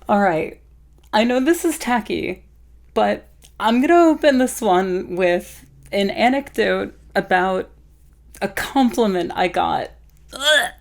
All right. I know this is tacky, but I'm going to open this one with an anecdote about a compliment I got. Ugh.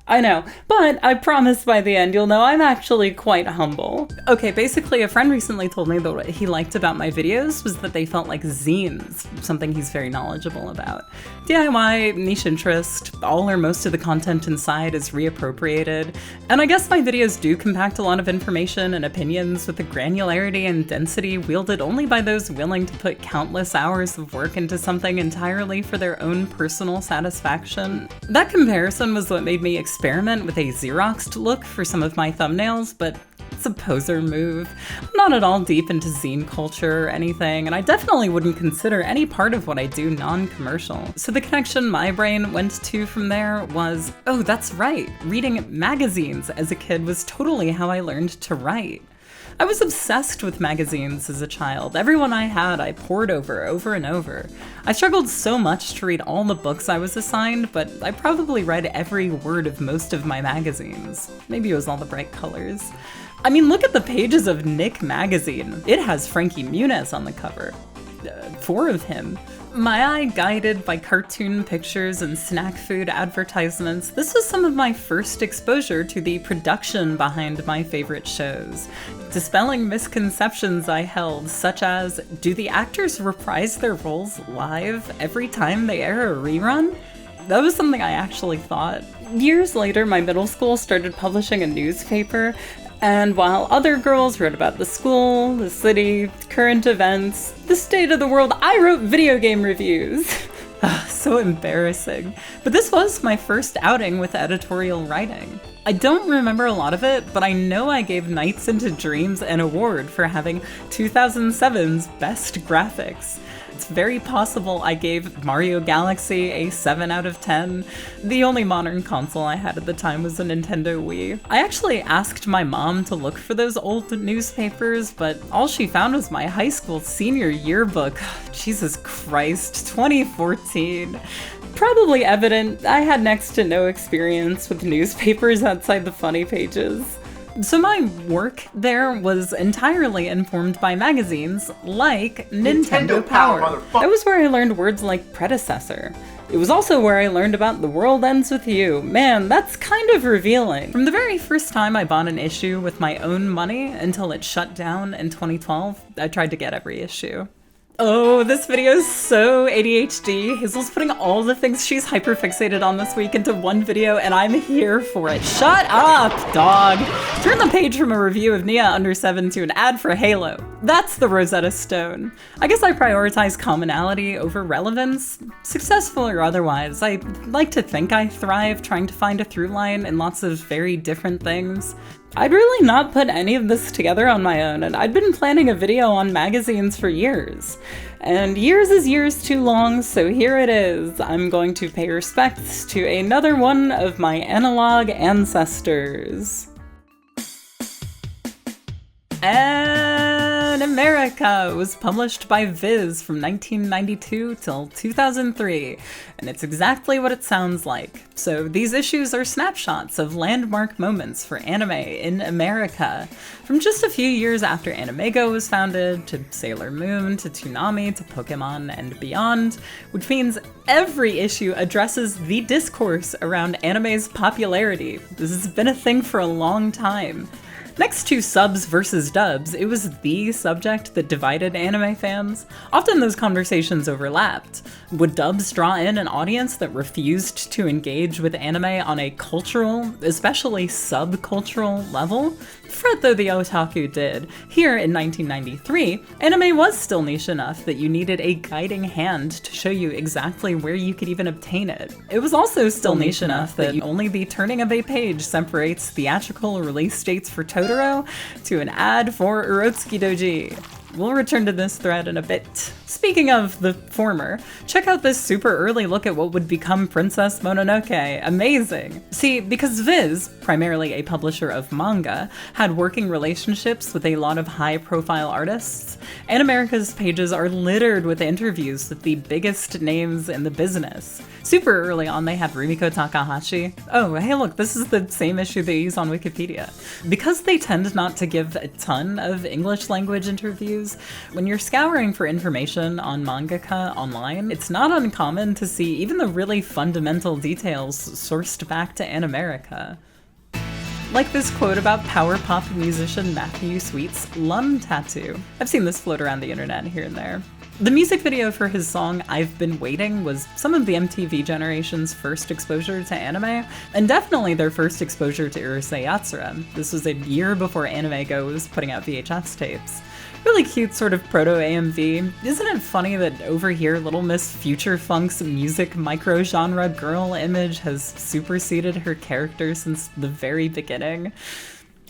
I know, but I promise by the end you'll know I'm actually quite humble. Okay, basically a friend recently told me that what he liked about my videos was that they felt like zines, something he's very knowledgeable about. DIY, niche interest, all or most of the content inside is reappropriated, and I guess my videos do compact a lot of information and opinions with a granularity and density wielded only by those willing to put countless hours of work into something entirely for their own personal satisfaction. That comparison was what made me experiment with a Xeroxed look for some of my thumbnails, but it's a poser move. I'm not at all deep into zine culture or anything, and I definitely wouldn't consider any part of what I do non-commercial. So the connection my brain went to from there was, oh, that's right, reading magazines as a kid was totally how I learned to write. I was obsessed with magazines as a child. Every one I had, I pored over and over. I struggled so much to read all the books I was assigned, but I probably read every word of most of my magazines. Maybe it was all the bright colors. I mean, look at the pages of Nick magazine. It has Frankie Muniz on the cover. 4 of him. My eye guided by cartoon pictures and snack food advertisements, this was some of my first exposure to the production behind my favorite shows. Dispelling misconceptions I held, such as, do the actors reprise their roles live every time they air a rerun? That was something I actually thought. Years later, my middle school started publishing a newspaper, and while other girls wrote about the school, the city, current events, the state of the world, I wrote video game reviews. So embarrassing. But this was my first outing with editorial writing. I don't remember a lot of it, but I know I gave Nights into Dreams an award for having 2007's best graphics. It's very possible I gave Mario Galaxy a 7 out of 10. The only modern console I had at the time was a Nintendo Wii. I actually asked my mom to look for those old newspapers, but all she found was my high school senior yearbook. Jesus Christ, 2014. Probably evident I had next to no experience with newspapers outside the funny pages. So my work there was entirely informed by magazines like Nintendo Power. That was where I learned words like predecessor. It was also where I learned about The World Ends With You. Man, that's kind of revealing. From the very first time I bought an issue with my own money until it shut down in 2012, I tried to get every issue. Oh, this video is so ADHD. Hazel's putting all the things she's hyperfixated on this week into one video, and I'm here for it. Shut up, dog! Turn the page from a review of Nia Under 7 to an ad for Halo. That's the Rosetta Stone. I guess I prioritize commonality over relevance, successful or otherwise. I like to think I thrive trying to find a through line in lots of very different things. I'd really not put any of this together on my own, and I'd been planning a video on magazines for years. And years is years too long, so here it is. I'm going to pay respects to another one of my analog ancestors. And America was published by Viz from 1992 till 2003, and it's exactly what it sounds like. So these issues are snapshots of landmark moments for anime in America, from just a few years after Animego was founded, to Sailor Moon, to Toonami, to Pokemon, and beyond, which means every issue addresses the discourse around anime's popularity. This has been a thing for a long time. Next to subs versus dubs, it was the subject that divided anime fans. Often those conversations overlapped. Would dubs draw in an audience that refused to engage with anime on a cultural, especially subcultural level? Fret though the otaku did. Here in 1993, anime was still niche enough that you needed a guiding hand to show you exactly where you could even obtain it. It was also still niche enough that only the turning of a page separates theatrical release dates for Totoro to an ad for Urotsuki Doji. We'll return to this thread in a bit. Speaking of the former, check out this super early look at what would become Princess Mononoke. Amazing! See, because Viz, primarily a publisher of manga, had working relationships with a lot of high-profile artists, Animerica's pages are littered with interviews with the biggest names in the business. Super early on, they had Rumiko Takahashi. Oh, hey look, this is the same issue they use on Wikipedia. Because they tend not to give a ton of English language interviews, when you're scouring for information on mangaka online, it's not uncommon to see even the really fundamental details sourced back to Animerica. Like this quote about power pop musician Matthew Sweet's Lum tattoo. I've seen this float around the internet here and there. The music video for his song I've Been Waiting was some of the MTV generation's first exposure to anime, and definitely their first exposure to Urusei Yatsura. This was a year before Anime Go was putting out VHS tapes. Really cute sort of proto-AMV. Isn't it funny that over here Little Miss Future Funk's music micro-genre girl image has superseded her character since the very beginning?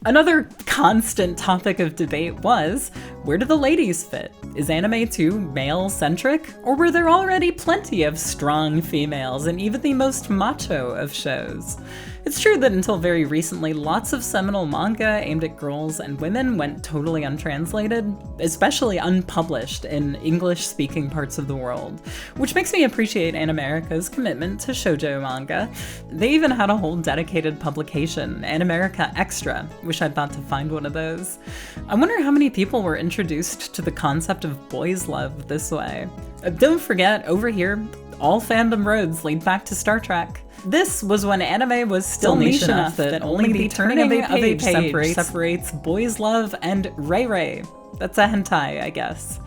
Another constant topic of debate was, where do the ladies fit? Is anime too male-centric? Or were there already plenty of strong females in even the most macho of shows? It's true that until very recently, lots of seminal manga aimed at girls and women went totally untranslated, especially unpublished in English-speaking parts of the world, which makes me appreciate Animerica's commitment to shoujo manga. They even had a whole dedicated publication, Animerica Extra. Wish I'd thought to find one of those. I wonder how many people were introduced to the concept of boys' love this way. Don't forget, over here, all fandom roads lead back to Star Trek. This was when anime was still niche enough that only the turning of a page separates boys' love and rei-rei. That's a hentai, I guess.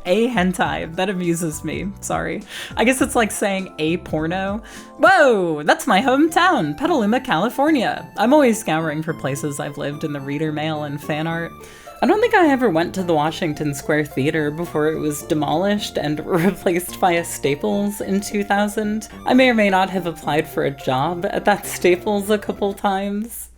A hentai. That amuses me. Sorry. I guess it's like saying a porno. Whoa! That's my hometown, Petaluma, California. I'm always scouring for places I've lived in the reader mail and fan art. I don't think I ever went to the Washington Square Theater before it was demolished and replaced by a Staples in 2000. I may or may not have applied for a job at that Staples a couple times.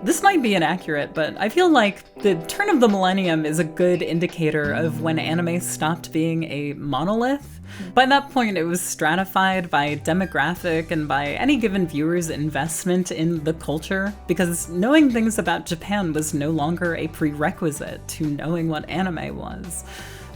This might be inaccurate, but I feel like the turn of the millennium is a good indicator of when anime stopped being a monolith. By that point, it was stratified by demographic and by any given viewer's investment in the culture, because knowing things about Japan was no longer a prerequisite to knowing what anime was.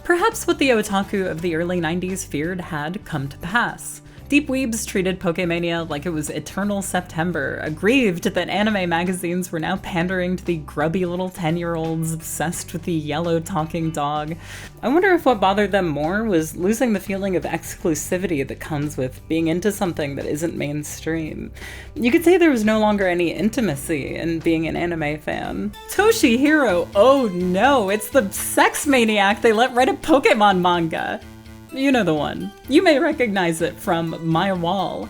Perhaps what the otaku of the early 90s feared had come to pass. Deep weebs treated Pokemania like it was eternal September, aggrieved that anime magazines were now pandering to the grubby little 10-year-olds obsessed with the yellow talking dog. I wonder if what bothered them more was losing the feeling of exclusivity that comes with being into something that isn't mainstream. You could say there was no longer any intimacy in being an anime fan. Toshihiro, oh no, it's the sex maniac they let write a Pokemon manga! You know the one. You may recognize it from My Wall.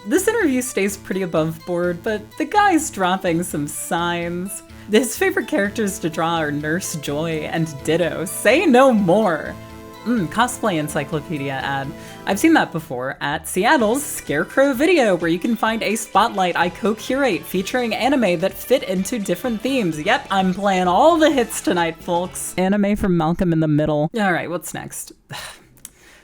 This interview stays pretty above board, but the guy's dropping some signs. His favorite characters to draw are Nurse Joy and Ditto. Say no more! Cosplay encyclopedia ad. I've seen that before at Seattle's Scarecrow Video, where you can find a spotlight I co-curate featuring anime that fit into different themes. Yep, I'm playing all the hits tonight, folks. Anime from Malcolm in the Middle. Alright, what's next?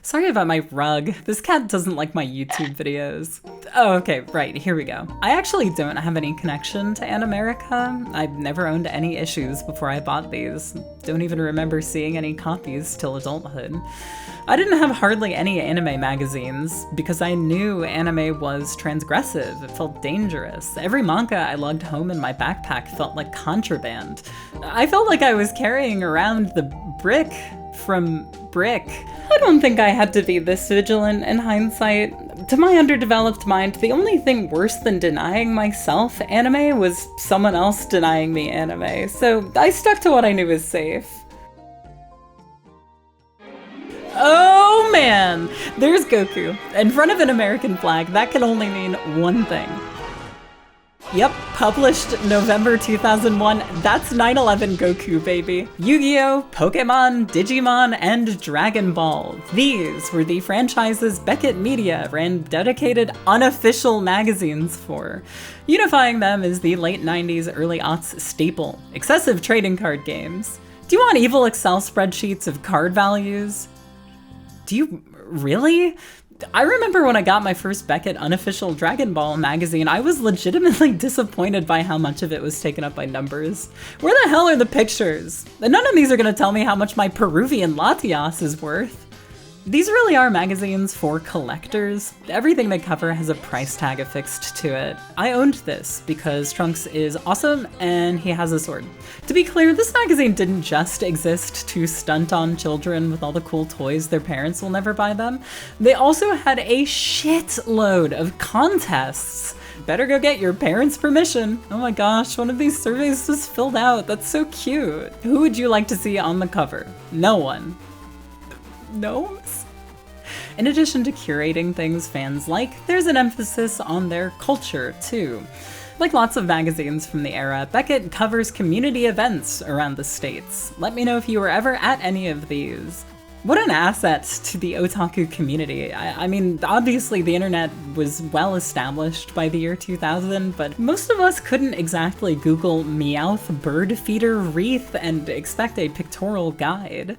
Sorry about my rug. This cat doesn't like my YouTube videos. Oh, okay, right, here we go. I actually don't have any connection to Animerica. I've never owned any issues before I bought these. Don't even remember seeing any copies till adulthood. I didn't have hardly any anime magazines because I knew anime was transgressive. It felt dangerous. Every manga I lugged home in my backpack felt like contraband. I felt like I was carrying around the brick from Brick. I don't think I had to be this vigilant in hindsight. To my underdeveloped mind, the only thing worse than denying myself anime was someone else denying me anime, so I stuck to what I knew was safe. Oh man! There's Goku, in front of an American flag. That can only mean one thing. Yep, published November 2001, that's 9/11 Goku, baby. Yu-Gi-Oh!, Pokemon, Digimon, and Dragon Ball. These were the franchises Beckett Media ran dedicated unofficial magazines for. Unifying them is the late 90s, early aughts staple, excessive trading card games. Do you want evil Excel spreadsheets of card values? Do you really? I remember when I got my first Beckett unofficial Dragon Ball magazine, I was legitimately disappointed by how much of it was taken up by numbers. Where the hell are the pictures? And none of these are gonna tell me how much my Peruvian Latias is worth. These really are magazines for collectors. Everything they cover has a price tag affixed to it. I owned this because Trunks is awesome and he has a sword. To be clear, this magazine didn't just exist to stunt on children with all the cool toys their parents will never buy them. They also had a shitload of contests. Better go get your parents' permission. Oh my gosh, one of these surveys was filled out. That's so cute. Who would you like to see on the cover? No one. Gnomes? In addition to curating things fans like, there's an emphasis on their culture too. Like lots of magazines from the era, Beckett covers community events around the states. Let me know if you were ever at any of these. What an asset to the otaku community. I mean, obviously the internet was well established by the year 2000, but most of us couldn't exactly Google Meowth bird feeder wreath and expect a pictorial guide.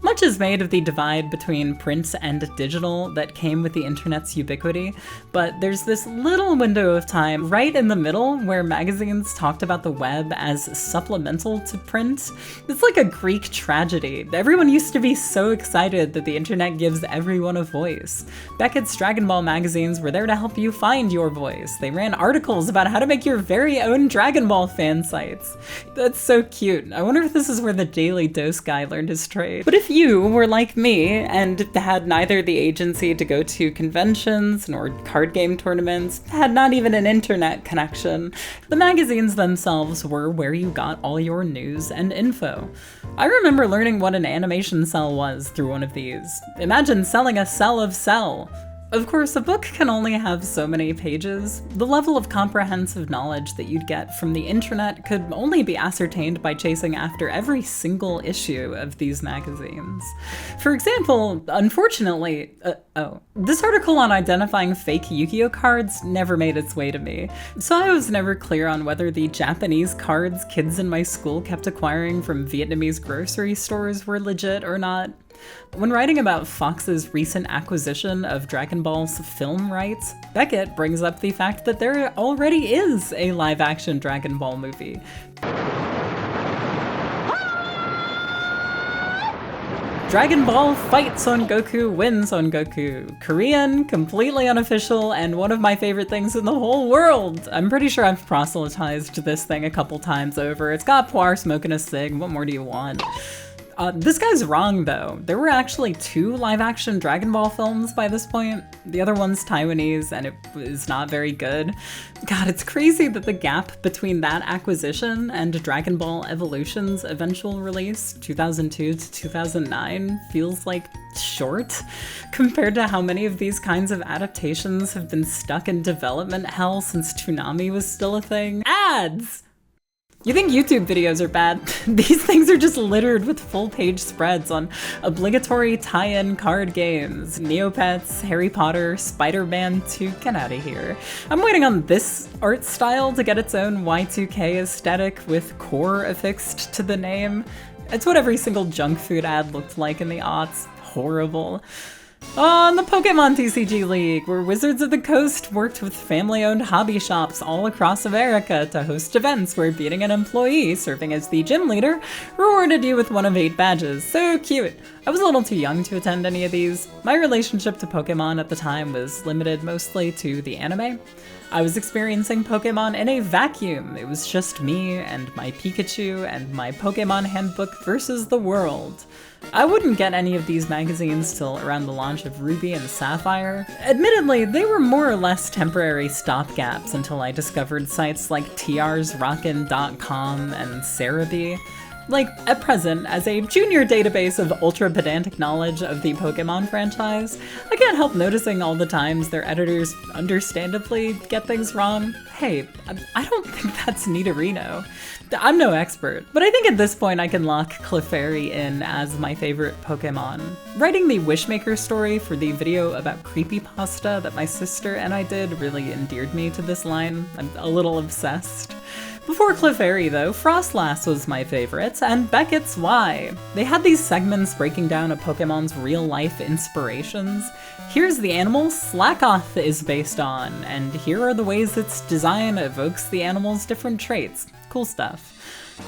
Much is made of the divide between print and digital that came with the internet's ubiquity, but there's this little window of time right in the middle where magazines talked about the web as supplemental to print. It's like a Greek tragedy. Everyone used to be so excited that the internet gives everyone a voice. Beckett's Dragon Ball magazines were there to help you find your voice. They ran articles about how to make your very own Dragon Ball fan sites. That's so cute. I wonder if this is where the Daily Dose guy learned his trade. But if you were like me and had neither the agency to go to conventions nor card game tournaments, had not even an internet connection, the magazines themselves were where you got all your news and info. I remember learning what an animation cell was through one of these. Imagine selling a cell of Cell. Of course, a book can only have so many pages. The level of comprehensive knowledge that you'd get from the internet could only be ascertained by chasing after every single issue of these magazines. For example, unfortunately, this article on identifying fake Yu-Gi-Oh cards never made its way to me, so I was never clear on whether the Japanese cards kids in my school kept acquiring from Vietnamese grocery stores were legit or not. When writing about Fox's recent acquisition of Dragon Ball's film rights, Beckett brings up the fact that there already is a live-action Dragon Ball movie. Dragon Ball fights Son Goku, wins Son Goku. Korean, completely unofficial, and one of my favorite things in the whole world. I'm pretty sure I've proselytized this thing a couple times over. It's got Poir smoking a cig, what more do you want? This guy's wrong though. There were actually 2 live-action Dragon Ball films by this point. The other one's Taiwanese and it was not very good. God, it's crazy that the gap between that acquisition and Dragon Ball Evolution's eventual release, 2002 to 2009, feels like short compared to how many of these kinds of adaptations have been stuck in development hell since Toonami was still a thing. Ads! You think YouTube videos are bad? These things are just littered with full-page spreads on obligatory tie-in card games, Neopets, Harry Potter, Spider-Man 2, get out of here. I'm waiting on this art style to get its own Y2K aesthetic with core affixed to the name. It's what every single junk food ad looked like in the aughts. Horrible. On the Pokemon TCG League, where Wizards of the Coast worked with family-owned hobby shops all across America to host events where beating an employee serving as the gym leader rewarded you with one of 8 badges. So cute! I was a little too young to attend any of these. My relationship to Pokemon at the time was limited mostly to the anime. I was experiencing Pokemon in a vacuum. It was just me and my Pikachu and my Pokemon handbook versus the world. I wouldn't get any of these magazines till around the launch of Ruby and Sapphire. Admittedly, they were more or less temporary stopgaps until I discovered sites like trsrockin.com and Cerebi. Like, at present, as a junior database of ultra-pedantic knowledge of the Pokemon franchise, I can't help noticing all the times their editors understandably get things wrong. Hey, I don't think that's Nidorino. I'm no expert, but I think at this point I can lock Clefairy in as my favorite Pokemon. Writing the Wishmaker story for the video about creepypasta that my sister and I did really endeared me to this line. I'm a little obsessed. Before Clefairy, though, Frostlass was my favorite, and Beckett's why. They had these segments breaking down a Pokemon's real-life inspirations. Here's the animal Slackoth is based on, and here are the ways its design evokes the animal's different traits. Cool stuff.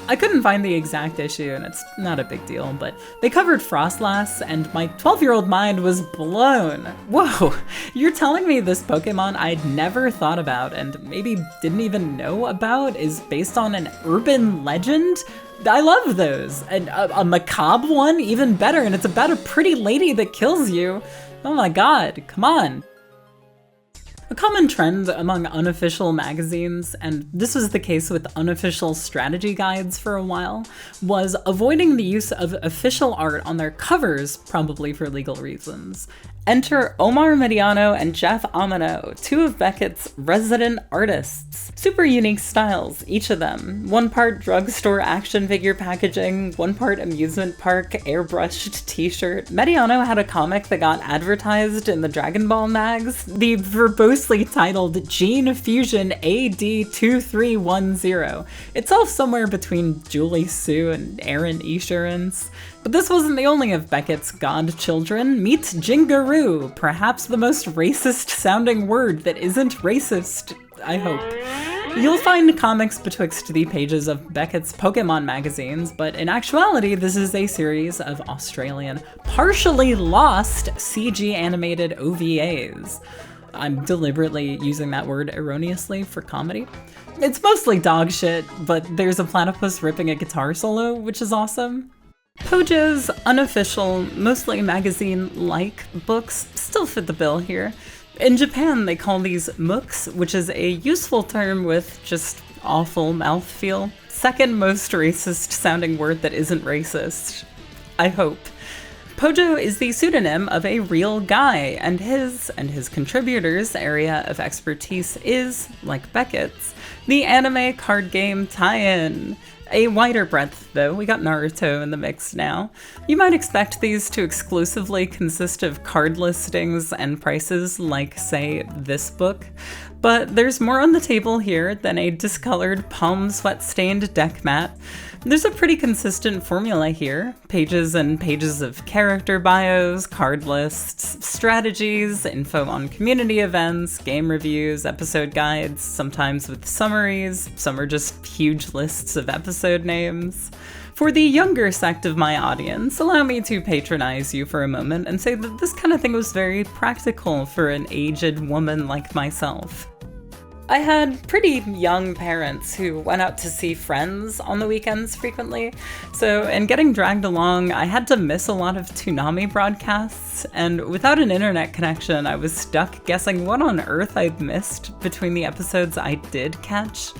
I couldn't find the exact issue, and it's not a big deal, but they covered Frostlass, and my 12-year-old mind was blown. Whoa, you're telling me this Pokemon I'd never thought about and maybe didn't even know about is based on an urban legend? I love those. And a macabre one, even better, and it's about a pretty lady that kills you. Oh my god, come on. A common trend among unofficial magazines, and this was the case with unofficial strategy guides for a while, was avoiding the use of official art on their covers, probably for legal reasons. Enter Omar Mediano and Jeff Amano, two of Beckett's resident artists. Super unique styles, each of them. One part drugstore action figure packaging, one part amusement park airbrushed t-shirt. Mediano had a comic that got advertised in the Dragon Ball mags, the verbosely titled Gene Fusion AD 2310, itself somewhere between Julie Sue and Aaron Esurance. But this wasn't the only of Beckett's godchildren. Meet Jingaroo, perhaps the most racist-sounding word that isn't racist, I hope. You'll find comics betwixt the pages of Beckett's Pokemon magazines, but in actuality, this is a series of Australian, partially lost CG animated OVAs. I'm deliberately using that word erroneously for comedy. It's mostly dog shit, but there's a platypus ripping a guitar solo, which is awesome. Pojo's unofficial, mostly magazine-like books still fit the bill here. In Japan, they call these mooks, which is a useful term with just awful mouthfeel. Second most racist sounding word that isn't racist. I hope. Pojo is the pseudonym of a real guy, and his contributors' area of expertise is, like Beckett's, the anime card game tie-in. A wider breadth, though. We got Naruto in the mix now. You might expect these to exclusively consist of card listings and prices like, say, this book, but there's more on the table here than a discolored, palm sweat-stained deck mat. There's a pretty consistent formula here. Pages and pages of character bios, card lists, strategies, info on community events, game reviews, episode guides, sometimes with summaries. Some are just huge lists of episode names. For the younger sect of my audience, allow me to patronize you for a moment and say that this kind of thing was very practical for an aged woman like myself. I had pretty young parents who went out to see friends on the weekends frequently, so in getting dragged along, I had to miss a lot of Toonami broadcasts, and without an internet connection, I was stuck guessing what on earth I'd missed between the episodes I did catch.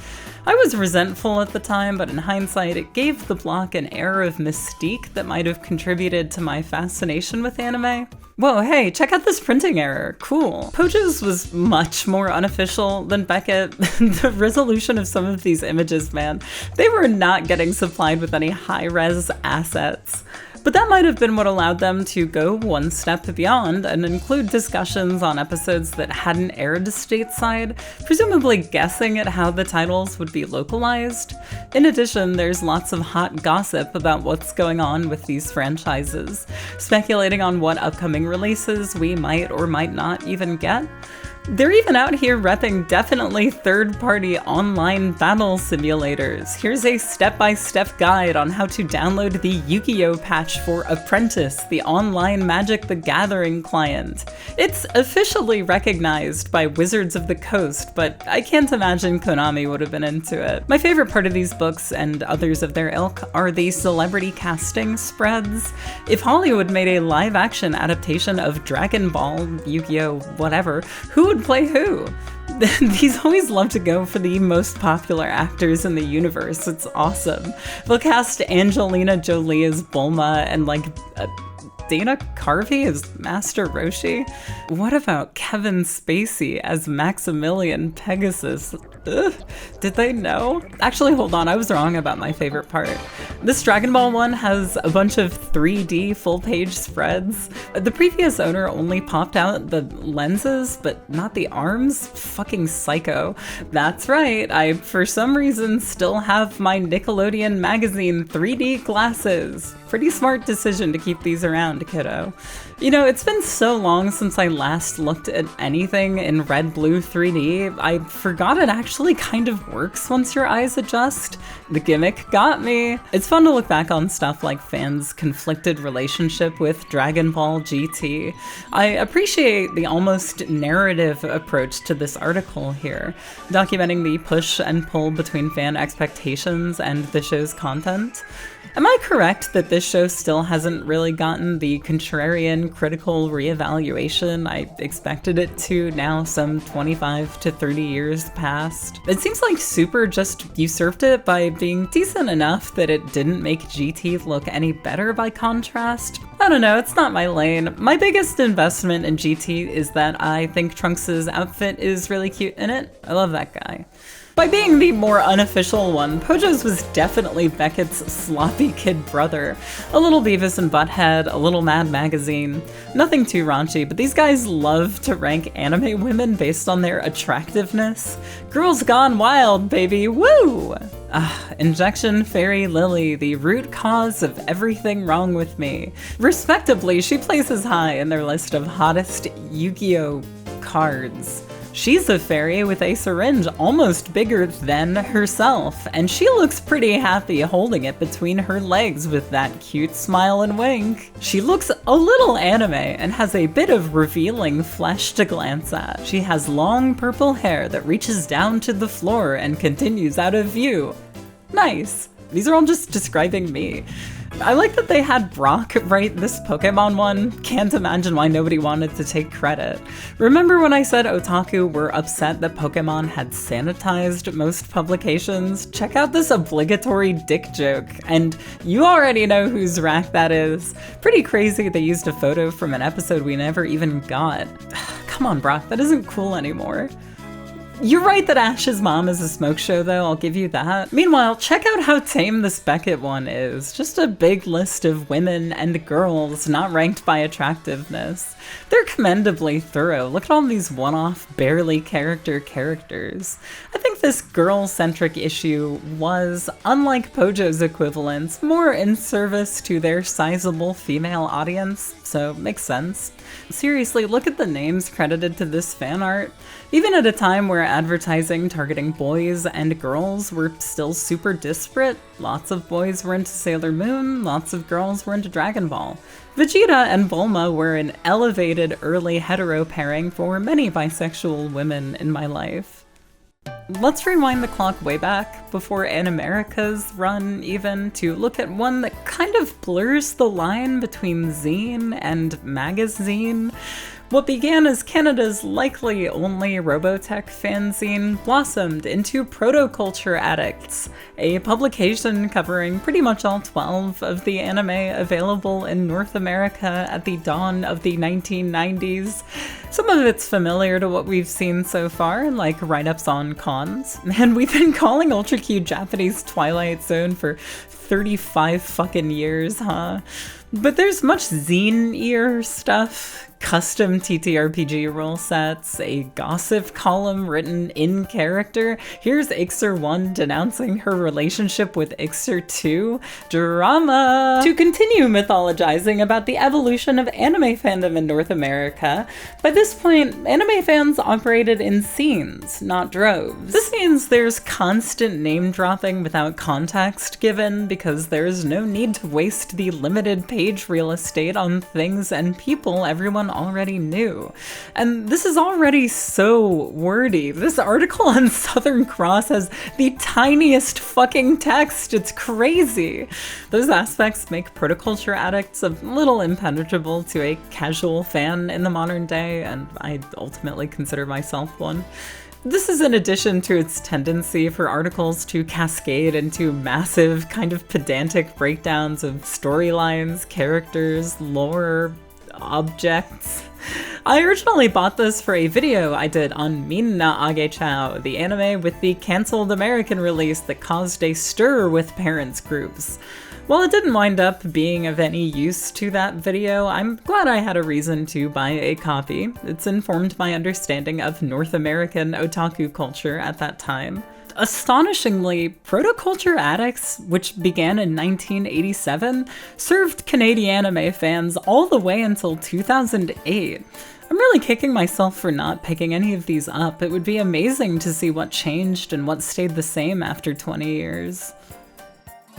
I was resentful at the time, but in hindsight, it gave the block an air of mystique that might have contributed to my fascination with anime. Whoa, hey, check out this printing error. Cool. Pojo's was much more unofficial than Beckett. The resolution of some of these images, man, they were not getting supplied with any high-res assets. But that might have been what allowed them to go one step beyond and include discussions on episodes that hadn't aired stateside, presumably guessing at how the titles would be localized. In addition, there's lots of hot gossip about what's going on with these franchises, speculating on what upcoming releases we might or might not even get. They're even out here repping definitely third-party online battle simulators. Here's a step-by-step guide on how to download the Yu-Gi-Oh! Patch for Apprentice, the online Magic the Gathering client. It's officially recognized by Wizards of the Coast, but I can't imagine Konami would have been into it. My favorite part of these books, and others of their ilk, are the celebrity casting spreads. If Hollywood made a live-action adaptation of Dragon Ball, Yu-Gi-Oh! Whatever, who would play who? These always love to go for the most popular actors in the universe. It's awesome. They'll cast Angelina Jolie as Bulma and Dana Carvey as Master Roshi. What about Kevin Spacey as Maximilian Pegasus? Ugh, did they know? Actually, hold on, I was wrong about my favorite part. This Dragon Ball one has a bunch of 3D full-page spreads. The previous owner only popped out the lenses, but not the arms? Fucking psycho. That's right, I, for some reason, still have my Nickelodeon magazine 3D glasses. Pretty smart decision to keep these around, kiddo. You know, it's been so long since I last looked at anything in red blue 3D, I forgot it actually kind of works once your eyes adjust. The gimmick got me. It's fun to look back on stuff like fans' conflicted relationship with Dragon Ball GT. I appreciate the almost narrative approach to this article here, documenting the push and pull between fan expectations and the show's content. Am I correct that this show still hasn't really gotten the contrarian critical reevaluation I expected it to now some 25 to 30 years past? It seems like Super just usurped it by being decent enough that it didn't make GT look any better by contrast. I don't know, it's not my lane. My biggest investment in GT is that I think Trunks' outfit is really cute in it. I love that guy. By being the more unofficial one, Pojo's was definitely Beckett's sloppy kid brother. A little Beavis and Butthead, a little Mad Magazine. Nothing too raunchy, but these guys love to rank anime women based on their attractiveness. Girls Gone Wild, baby, woo! Injection Fairy Lily, the root cause of everything wrong with me. Respectably, she places high in their list of hottest Yu-Gi-Oh! Cards. She's a fairy with a syringe almost bigger than herself, and she looks pretty happy holding it between her legs with that cute smile and wink. She looks a little anime and has a bit of revealing flesh to glance at. She has long purple hair that reaches down to the floor and continues out of view. Nice. These are all just describing me. I like that they had Brock write this Pokemon one. Can't imagine why nobody wanted to take credit. Remember when I said otaku were upset that Pokemon had sanitized most publications? Check out this obligatory dick joke, and you already know whose rack that is. Pretty crazy they used a photo from an episode we never even got. Come on, Brock, that isn't cool anymore. You're right that Ash's mom is a smoke show, though, I'll give you that. Meanwhile, check out how tame this Beckett one is. Just a big list of women and girls not ranked by attractiveness. They're commendably thorough. Look at all these one-off, barely characters. I think this girl-centric issue was, unlike Pojo's equivalents, more in service to their sizable female audience, so makes sense. Seriously, look at the names credited to this fan art. Even at a time where advertising targeting boys and girls were still super disparate, lots of boys were into Sailor Moon, lots of girls were into Dragon Ball. Vegeta and Bulma were an elevated early hetero pairing for many bisexual women in my life. Let's rewind the clock way back, before Animerica's run even, to look at one that kind of blurs the line between zine and magazine. What began as Canada's likely only Robotech fanzine blossomed into Protoculture Addicts, a publication covering pretty much all 12 of the anime available in North America at the dawn of the 1990s. Some of it's familiar to what we've seen so far, like write-ups on cons, and we've been calling Ultra Q Japanese Twilight Zone for 35 fucking years, huh? But there's much zine-ear stuff. Custom TTRPG rule sets, a gossip column written in character. Here's Ixer 1 denouncing her relationship with Ixer 2. Drama! To continue mythologizing about the evolution of anime fandom in North America, by this point, anime fans operated in scenes, not droves. This means there's constant name-dropping without context given, because there's no need to waste the limited page real estate on things and people everyone already knew. And this is already so wordy. This article on Southern Cross has the tiniest fucking text. It's crazy. Those aspects make Protoculture Addicts a little impenetrable to a casual fan in the modern day, and I ultimately consider myself one. This is in addition to its tendency for articles to cascade into massive, kind of pedantic breakdowns of storylines, characters, lore, objects. I originally bought this for a video I did on Minna Agechao, the anime with the cancelled American release that caused a stir with parents groups. While it didn't wind up being of any use to that video, I'm glad I had a reason to buy a copy. It's informed my understanding of North American otaku culture at that time. Astonishingly, Protoculture Addicts, which began in 1987, served Canadian anime fans all the way until 2008. I'm really kicking myself for not picking any of these up. It would be amazing to see what changed and what stayed the same after 20 years.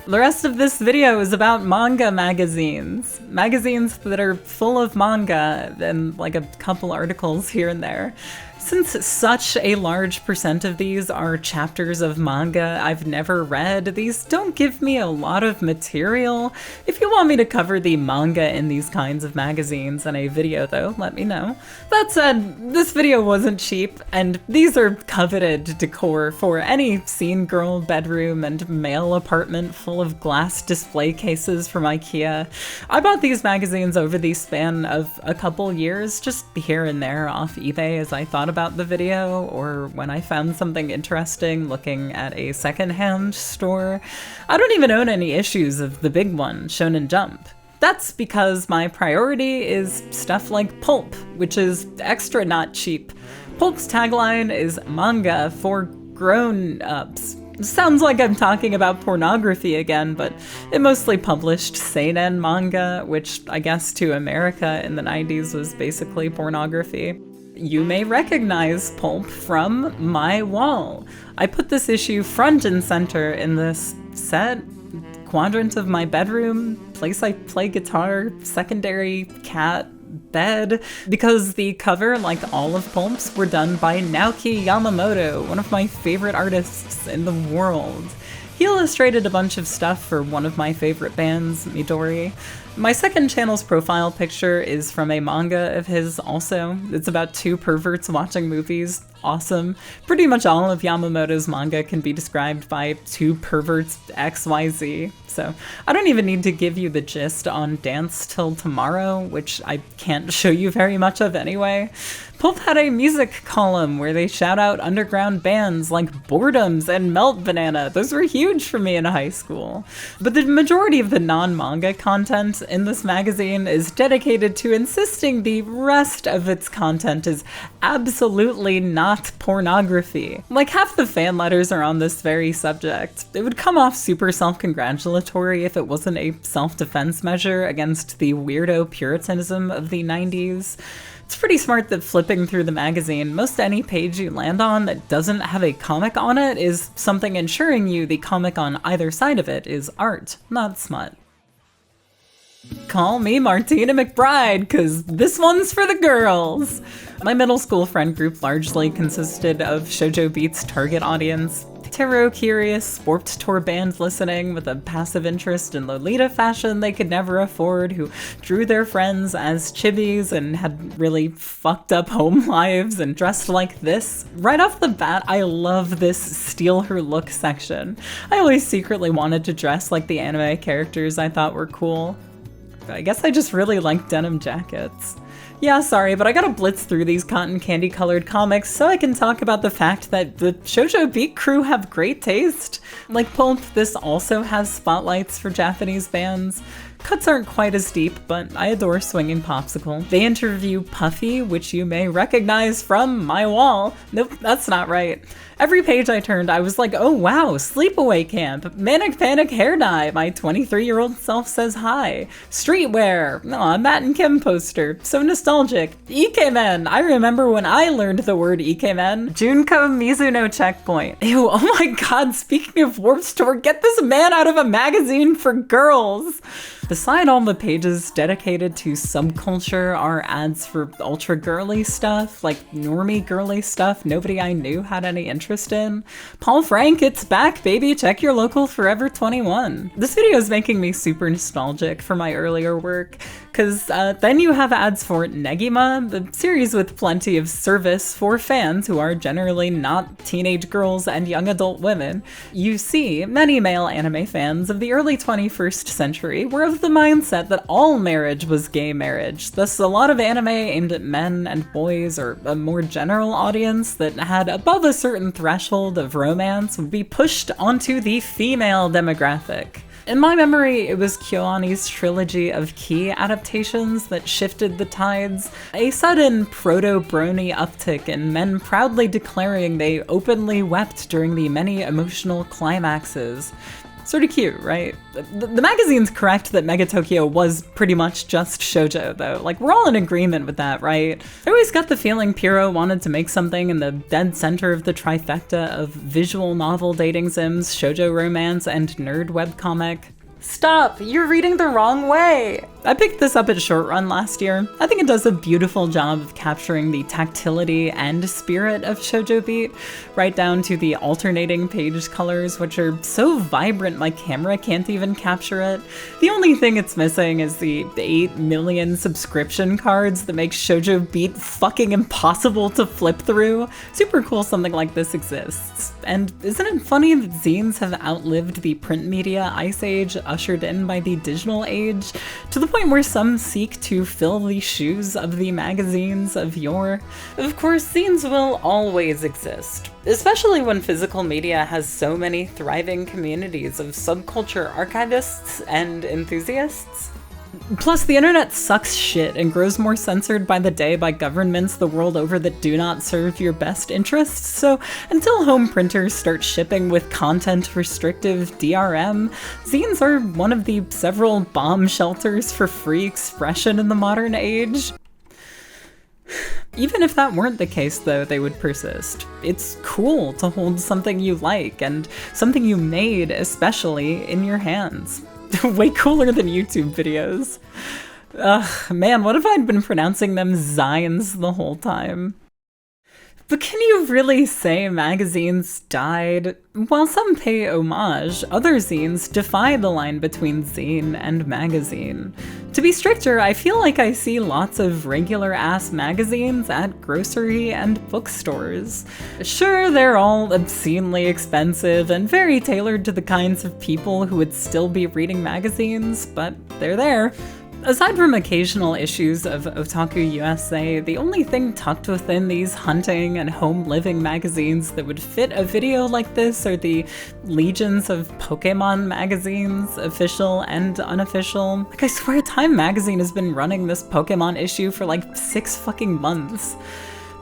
The rest of this video is about manga magazines. Magazines that are full of manga and like a couple articles here and there. Since such a large percent of these are chapters of manga I've never read, these don't give me a lot of material. If you want me to cover the manga in these kinds of magazines in a video though, let me know. That said, this video wasn't cheap, and these are coveted decor for any scene girl bedroom and male apartment full of glass display cases from IKEA. I bought these magazines over the span of a couple years, just here and there off eBay as I thought about the video, or when I found something interesting looking at a secondhand store. I don't even own any issues of the big one, Shonen Jump. That's because my priority is stuff like Pulp, which is extra not cheap. Pulp's tagline is manga for grown-ups. Sounds like I'm talking about pornography again, but it mostly published seinen manga, which I guess to America in the 90s was basically pornography. You may recognize Pulp from my wall. I put this issue front and center in this set quadrant of my bedroom, place I play guitar, secondary cat, bed, because the cover, like all of Pulp's, were done by Naoki Yamamoto, one of my favorite artists in the world. He illustrated a bunch of stuff for one of my favorite bands, Midori. My second channel's profile picture is from a manga of his also. It's about two perverts watching movies. Awesome. Pretty much all of Yamamoto's manga can be described by two perverts XYZ. So I don't even need to give you the gist on Dance Till Tomorrow, which I can't show you very much of anyway. Pulp had a music column where they shout out underground bands like Boredoms and Melt Banana. Those were huge for me in high school. But the majority of the non-manga content in this magazine is dedicated to insisting the rest of its content is absolutely not pornography. Like half the fan letters are on this very subject. It would come off super self-congratulatory if it wasn't a self-defense measure against the weirdo puritanism of the 90s. It's pretty smart that flipping through the magazine, most any page you land on that doesn't have a comic on it is something ensuring you the comic on either side of it is art, not smut. Call me Martina McBride, cause this one's for the girls! My middle school friend group largely consisted of Shoujo Beat's target audience. Tarot-curious, Warped Tour band listening with a passive interest in Lolita fashion they could never afford, who drew their friends as chibis and had really fucked up home lives and dressed like this. Right off the bat, I love this steal her look section. I always secretly wanted to dress like the anime characters I thought were cool. I guess I just really like denim jackets. Yeah, sorry, but I gotta blitz through these cotton candy colored comics so I can talk about the fact that the Shoujo Beat crew have great taste. Like Pulp, this also has spotlights for Japanese bands. Cuts aren't quite as deep, but I adore Swinging Popsicle. They interview Puffy, which you may recognize from my wall. Nope, that's not right. Every page I turned, I was like, oh wow, Sleepaway Camp, Manic Panic Hair Dye, my 23-year-old self says hi. Streetwear, aw, Matt and Kim poster, so nostalgic. Ikemen, I remember when I learned the word Ikemen. Junko Mizuno checkpoint. Ew, oh my god, speaking of Warped Tour, get this man out of a magazine for girls! Beside all the pages dedicated to subculture are ads for ultra girly stuff, like normie girly stuff nobody I knew had any interest in. Paul Frank, it's back, baby, check your local Forever 21. This video is making me super nostalgic for my earlier work, cause then you have ads for Negima, the series with plenty of service for fans who are generally not teenage girls and young adult women, you see many male anime fans of the early 21st century were of the mindset that all marriage was gay marriage. Thus, a lot of anime aimed at men and boys, or a more general audience that had above a certain threshold of romance, would be pushed onto the female demographic. In my memory, it was KyoAni's trilogy of key adaptations that shifted the tides, a sudden proto-brony uptick in men proudly declaring they openly wept during the many emotional climaxes. Sort of cute, right? The magazine's correct that Megatokyo was pretty much just shoujo, though. Like, we're all in agreement with that, right? I always got the feeling Pierrot wanted to make something in the dead center of the trifecta of visual novel dating sims, shoujo romance, and nerd webcomic. Stop! You're reading the wrong way! I picked this up at Short Run last year. I think it does a beautiful job of capturing the tactility and spirit of Shoujo Beat, right down to the alternating page colors, which are so vibrant my camera can't even capture it. The only thing it's missing is the 8 million subscription cards that make Shoujo Beat fucking impossible to flip through. Super cool something like this exists. And isn't it funny that zines have outlived the print media ice age ushered in by the digital age, to the point where some seek to fill the shoes of the magazines of yore? Of course, zines will always exist, especially when physical media has so many thriving communities of subculture archivists and enthusiasts. Plus, the internet sucks shit and grows more censored by the day by governments the world over that do not serve your best interests, so until home printers start shipping with content-restrictive DRM, zines are one of the several bomb shelters for free expression in the modern age. Even if that weren't the case, though, they would persist. It's cool to hold something you like, and something you made especially, in your hands. Way cooler than YouTube videos. Ugh, man, what if I'd been pronouncing them zines the whole time? But can you really say magazines died? While some pay homage, other zines defy the line between zine and magazine. To be stricter, I feel like I see lots of regular-ass magazines at grocery and bookstores. Sure, they're all obscenely expensive and very tailored to the kinds of people who would still be reading magazines, but they're there. Aside from occasional issues of Otaku USA, the only thing tucked within these hunting and home living magazines that would fit a video like this are the legions of Pokemon magazines, official and unofficial. Like, I swear Time Magazine has been running this Pokemon issue for like 6 fucking months.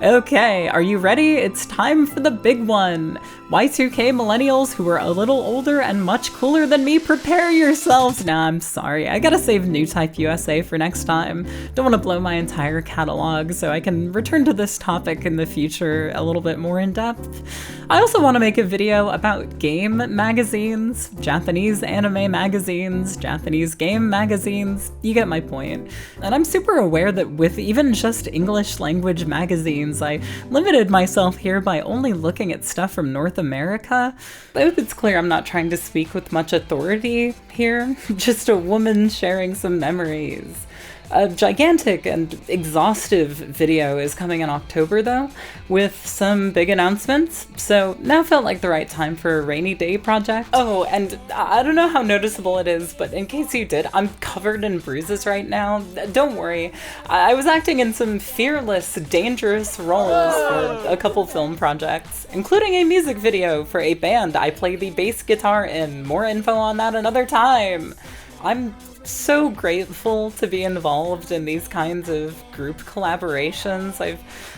Okay, are you ready? It's time for the big one. Y2K millennials who are a little older and much cooler than me, prepare yourselves. Nah, I'm sorry. I gotta save New Type USA for next time. Don't want to blow my entire catalog, so I can return to this topic in the future a little bit more in depth. I also want to make a video about game magazines, Japanese anime magazines, Japanese game magazines. You get my point. And I'm super aware that with even just English language magazines, I limited myself here by only looking at stuff from North America. I hope it's clear I'm not trying to speak with much authority here, just a woman sharing some memories. A gigantic and exhaustive video is coming in October, though, with some big announcements, so now felt like the right time for a rainy day project. Oh, and I don't know how noticeable it is, but in case you did, I'm covered in bruises right now. Don't worry. I was acting in some fearless, dangerous roles for a couple film projects, including a music video for a band I play the bass guitar in. More info on that another time. I'm so grateful to be involved in these kinds of group collaborations.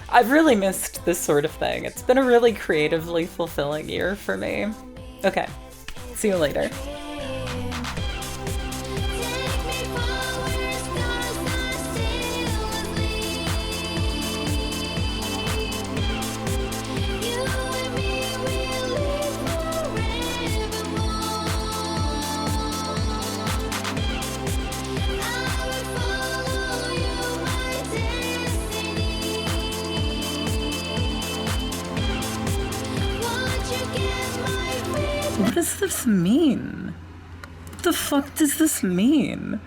I've really missed this sort of thing. It's been a really creatively fulfilling year for me. Okay, see you later. What does this mean? What the fuck does this mean?